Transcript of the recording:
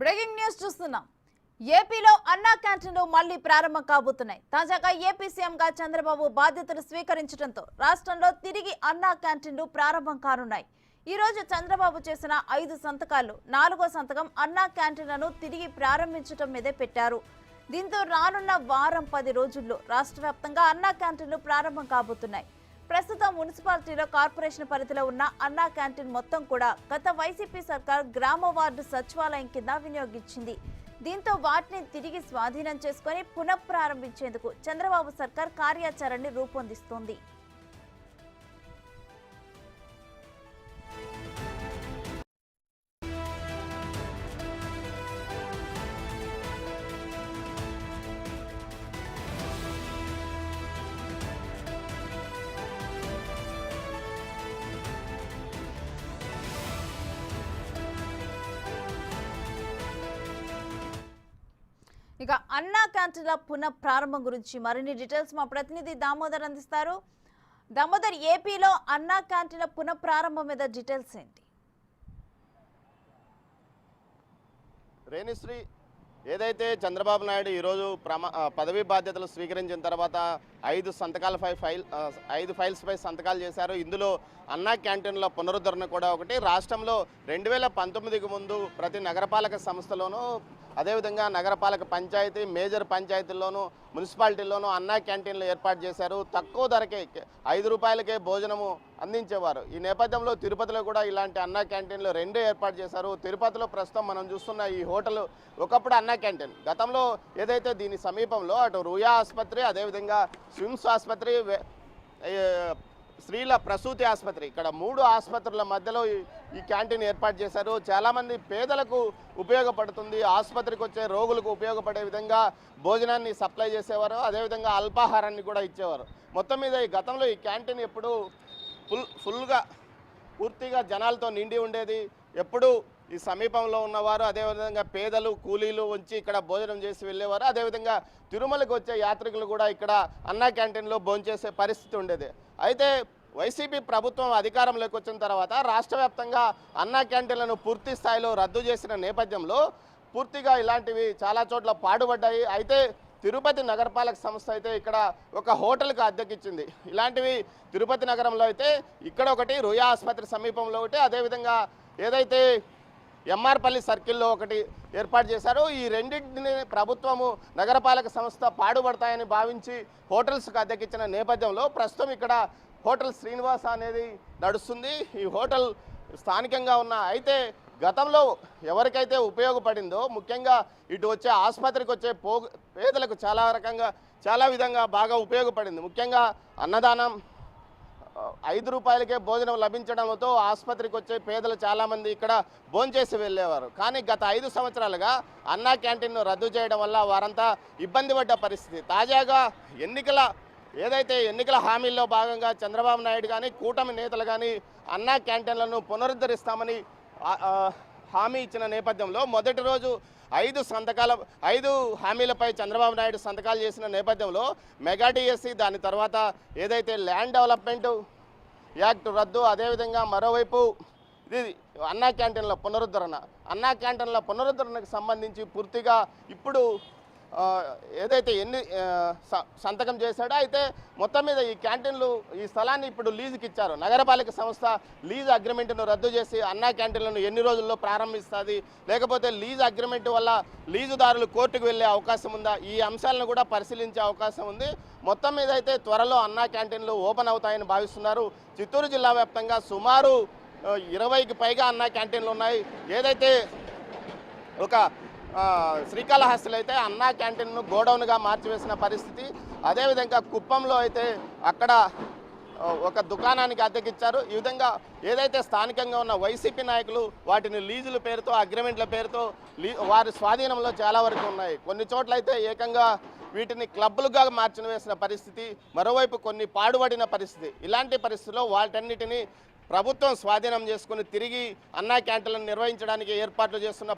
Breaking news చూస్తున్నాం. ఏపీలో అన్నా క్యాంటీన్లు మళ్లీ ప్రారంభం కాబోతున్నాయి. తాజాగా ఏపీ సీఎంగా చంద్రబాబు బాధ్యతలు స్వీకరించడంతో రాష్ట్రంలో తిరిగి అన్నా క్యాంటీన్లు ప్రారంభం కానున్నాయి. ఈ రోజు చంద్రబాబు చేసిన 5 సంతకాలు 4వ సంతకం అన్నా క్యాంటీన్లను తిరిగి ప్రారంభించడం మీదే పెట్టారు. దీంతో రానున్న వారం 10 రోజుల్లో రాష్ట్ర వ్యాప్తంగా అన్నా క్యాంటీన్లు ప్రారంభం కాబోతున్నాయి. ప్రస్తుతం మున్సిపాలిటీలో కార్పొరేషన్ పరిధిలో ఉన్న అన్నా క్యాంటీన్ మొత్తం కూడా గత వైసీపీ సర్కార్ గ్రామ వార్డు సచివాలయం కింద వినియోగించింది. దీంతో వాటిని తిరిగి స్వాధీనం చేసుకుని పునఃప్రారంభించేందుకు చంద్రబాబు సర్కార్ కార్యాచరణని రూపొందిస్తోంది. ఇక అన్నా క్యాంటీన్ల పునః ప్రారంభం గురించి మరిన్ని డీటెయిల్స్ మా ప్రతినిధి దామోదర్ అందిస్తారు. దామోదర్, ఏపీలో అన్నా క్యాంటీన్ల పునః ప్రారంభం మీద డీటెయిల్స్ ఏంటి? రేణుశ్రీ, ఏదైతే చంద్రబాబు నాయుడు ఈరోజు పదవీ బాధ్యతలు స్వీకరించిన తర్వాత 5 ఫైల్స్పై సంతకాలు చేశారు. ఇందులో అన్నా క్యాంటీన్ల పునరుద్ధరణ కూడా ఒకటి. రాష్ట్రంలో 2019కు ముందు ప్రతి నగరపాలక సంస్థలోనూ అదేవిధంగా నగరపాలక పంచాయతీ, మేజర్ పంచాయతీల్లోనూ మున్సిపాలిటీల్లోనూ అన్నా క్యాంటీన్లు ఏర్పాటు చేశారు. తక్కువ ధరకే 5 రూపాయలకే భోజనము అందించేవారు. ఈ నేపథ్యంలో తిరుపతిలో కూడా ఇలాంటి అన్నా క్యాంటీన్లు 2 ఏర్పాటు చేశారు. తిరుపతిలో ప్రస్తుతం మనం చూస్తున్న ఈ హోటల్ ఒకప్పుడు అన్నా క్యాంటీన్. గతంలో ఏదైతే దీని సమీపంలో అటు రుయా ఆసుపత్రి, అదేవిధంగా స్విమ్స్ ఆసుపత్రి, స్త్రీల ప్రసూతి ఆసుపత్రి, ఇక్కడ 3 ఆసుపత్రుల మధ్యలో ఈ క్యాంటీన్ ఏర్పాటు చేశారు. చాలామంది పేదలకు ఉపయోగపడుతుంది, ఆసుపత్రికి వచ్చే రోగులకు ఉపయోగపడే విధంగా భోజనాన్ని సప్లై చేసేవారు, అదేవిధంగా అల్పాహారాన్ని కూడా ఇచ్చేవారు. మొత్తం మీద ఈ గతంలో ఈ క్యాంటీన్ ఎప్పుడు ఫుల్గా పూర్తిగా జనాలతో నిండి ఉండేది. ఎప్పుడు ఈ సమీపంలో ఉన్నవారు, అదేవిధంగా పేదలు, కూలీలు వచ్చి ఇక్కడ భోజనం చేసి వెళ్ళేవారు. అదేవిధంగా తిరుమలకు వచ్చే యాత్రికులు కూడా ఇక్కడ అన్నా క్యాంటీన్లో భోంచేసే పరిస్థితి ఉండేది. అయితే వైసీపీ ప్రభుత్వం అధికారంలోకి వచ్చిన తర్వాత రాష్ట్ర వ్యాప్తంగా అన్నా క్యాంటీన్లను పూర్తి స్థాయిలో రద్దు చేసిన నేపథ్యంలో పూర్తిగా ఇలాంటివి చాలా చోట్ల పాడుపడ్డాయి. అయితే తిరుపతి నగరపాలక సంస్థ అయితే ఇక్కడ ఒక హోటల్కి అద్దెకిచ్చింది. ఇలాంటివి తిరుపతి నగరంలో అయితే ఇక్కడ ఒకటి, రుయా ఆసుపత్రి సమీపంలో ఒకటి, అదేవిధంగా ఏదైతే ఎంఆర్పల్లి సర్కిల్లో ఒకటి ఏర్పాటు చేశారు. ఈ రెండింటిని ప్రభుత్వము నగరపాలక సంస్థ పాడుపడతాయని భావించి హోటల్స్కి అద్దెకిచ్చిన నేపథ్యంలో ప్రస్తుతం ఇక్కడ హోటల్ శ్రీనివాస అనేది నడుస్తుంది. ఈ హోటల్ స్థానికంగా ఉన్న, అయితే గతంలో ఎవరికైతే ఉపయోగపడిందో, ముఖ్యంగా ఇటు వచ్చే ఆసుపత్రికి వచ్చే పేదలకు చాలా విధంగా బాగా ఉపయోగపడింది. ముఖ్యంగా అన్నదానం, 5 రూపాయలకే భోజనం లభించడంతో ఆసుపత్రికి వచ్చే పేదలు చాలామంది ఇక్కడ భోంచేసి వెళ్ళేవారు. కానీ గత 5 సంవత్సరాలుగా అన్నా క్యాంటీన్ను రద్దు చేయడం వల్ల వారంతా ఇబ్బంది పడ్డ పరిస్థితి. తాజాగా ఎన్నికల హామీల్లో భాగంగా చంద్రబాబు నాయుడు కానీ కూటమి నేతలు కానీ అన్నా క్యాంటీన్లను పునరుద్ధరిస్తామని హామీ ఇచ్చిన నేపథ్యంలో మొదటి రోజు 5 హామీలపై చంద్రబాబు నాయుడు సంతకాలు చేసిన నేపథ్యంలో మెగా డిఎస్సి, దాని తర్వాత ఏదైతే ల్యాండ్ డెవలప్మెంట్ యాక్ట్ రద్దు, అదేవిధంగా మరోవైపు ఇది అన్నా క్యాంటీన్ల పునరుద్ధరణకు సంబంధించి పూర్తిగా ఇప్పుడు ఏదైతే సంతకం చేశాడో, అయితే మొత్తం మీద ఈ క్యాంటీన్లు, ఈ స్థలాన్ని ఇప్పుడు లీజుకి ఇచ్చారు. నగరపాలక సంస్థ లీజ్ అగ్రిమెంట్ను రద్దు చేసి అన్నా క్యాంటీన్లను ఎన్ని రోజుల్లో ప్రారంభిస్తుంది, లేకపోతే లీజ్ అగ్రిమెంట్ వల్ల లీజుదారులు కోర్టుకు వెళ్ళే అవకాశం ఉందా, ఈ అంశాలను కూడా పరిశీలించే అవకాశం ఉంది. మొత్తం మీద అయితే త్వరలో అన్నా క్యాంటీన్లు ఓపెన్ అవుతాయని భావిస్తున్నారు. చిత్తూరు జిల్లా వ్యాప్తంగా సుమారు 20కి పైగా అన్నా క్యాంటీన్లు ఉన్నాయి. ఏదైతే ఒక శ్రీకాళహస్తిలో అయితే అన్నా క్యాంటీన్ను గోడౌన్గా మార్చివేసిన పరిస్థితి, అదేవిధంగా కుప్పంలో అయితే అక్కడ ఒక దుకాణానికి అద్దెకిచ్చారు. ఈ విధంగా ఏదైతే స్థానికంగా ఉన్న వైసీపీ నాయకులు వాటిని లీజుల పేరుతో, అగ్రిమెంట్ల పేరుతో వారి స్వాధీనంలో చాలా వరకు ఉన్నాయి. కొన్ని చోట్ల అయితే ఏకంగా వీటిని క్లబ్బులుగా వేసిన పరిస్థితి, మరోవైపు కొన్ని పాడుపడిన పరిస్థితి. ఇలాంటి పరిస్థితుల్లో వాటన్నిటిని ప్రభుత్వం స్వాధీనం చేసుకుని తిరిగి అన్నా క్యాంటీన్లను నిర్వహించడానికి ఏర్పాట్లు చేస్తున్న